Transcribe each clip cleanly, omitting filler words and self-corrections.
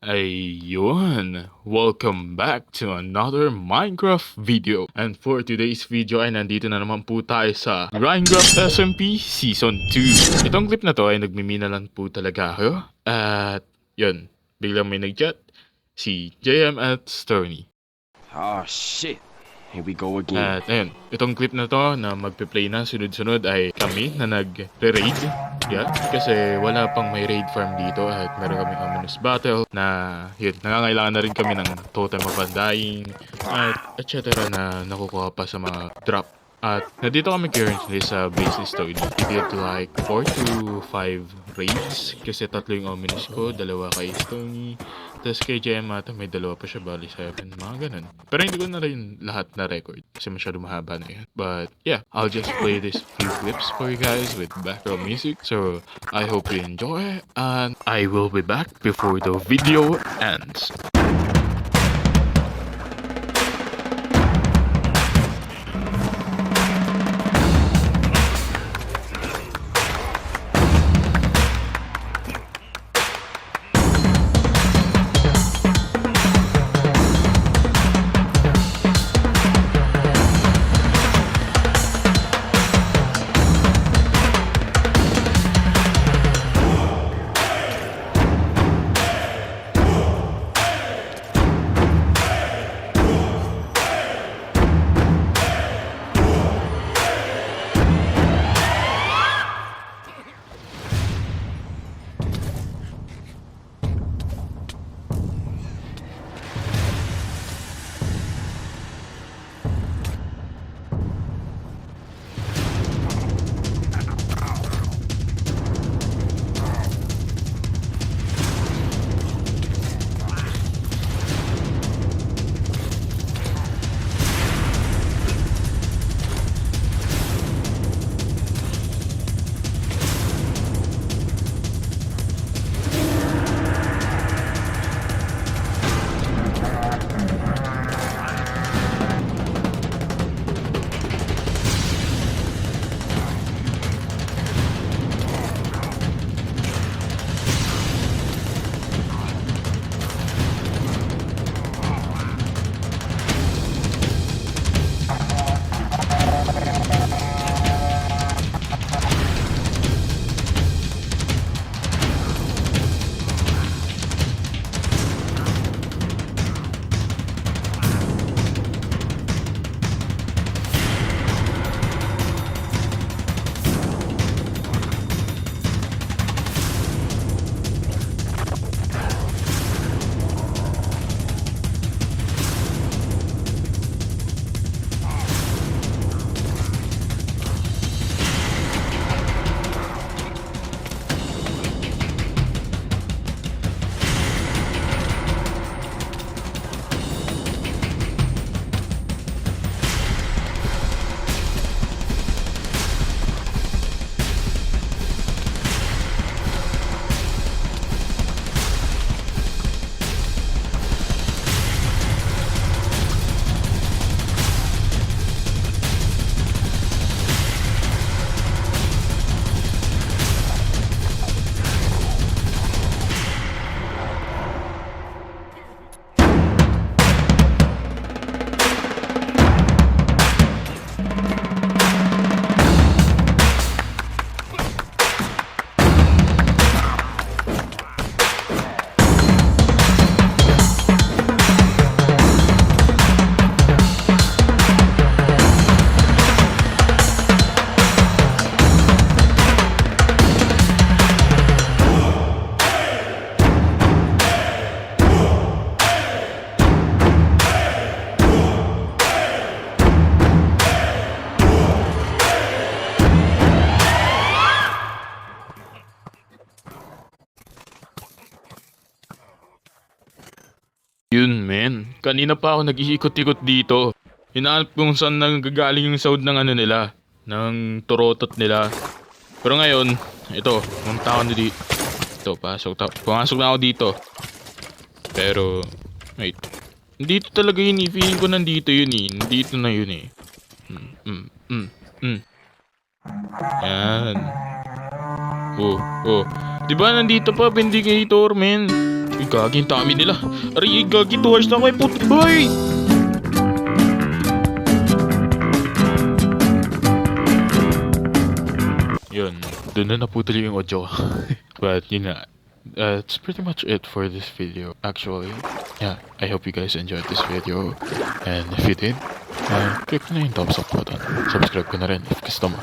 Ayun! Welcome back to another Minecraft video. And for today's video ay nandito na naman po tayo sa Minecraft SMP Season 2. Itong clip na to ay nagmimina lang po talaga ako. At yun, biglang may nag-chat, si JM at Stony. Oh shit. Here we go again. At ayun, itong clip na to na magpe-play na sunod-sunod ay kami na nag-raid. Yeah, kasi wala pang may raid farm dito at meron kaming ominous battle na yun, nangangailangan na rin kami ng totem of undying at etc. na nakukuha pa sa mga drop. At nandito kami currently sa base ni Stony. We did like 4 to 5 raids kasi tatlo yung ominous ko, dalawa kay Stony. Tapos kay JM ata may dalawa pa siya, bali 7, mga ganun. Pero hindi ko na rin lahat na record kasi masyado mahaba na yun. But yeah, I'll just play this few clips for you guys with background music. So I hope you enjoy and I will be back before the video ends. Yun men, kanina pa ako nag-iikot-ikot dito. Hinahanap kung saan nanggagaling yung sound ng ano nila, ng turotot nila. Pero ngayon, ito, pumunta ako na dito. Ito, pumasok na ako dito. Pero, wait, dito talaga yun eh, feeling ko nandito yun eh, nandito na yun eh. Yan. Oh. Diba nandito pa, Vindicator men? Uy, gagi yung tummy nila. Aray, gagi, 2 hours na ako. Put. Hoy! Yun, dun na naputol yung audio ko. But yun nga, that's pretty much it for this video. Actually, yeah, I hope you guys enjoyed this video. And if you did, click na yung thumbs up button. Subscribe ko na rin if gusto mo.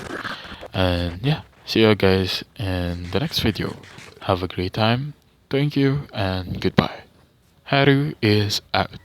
And yeah, see you guys in the next video. Have a great time. Thank you and goodbye. Haru is out.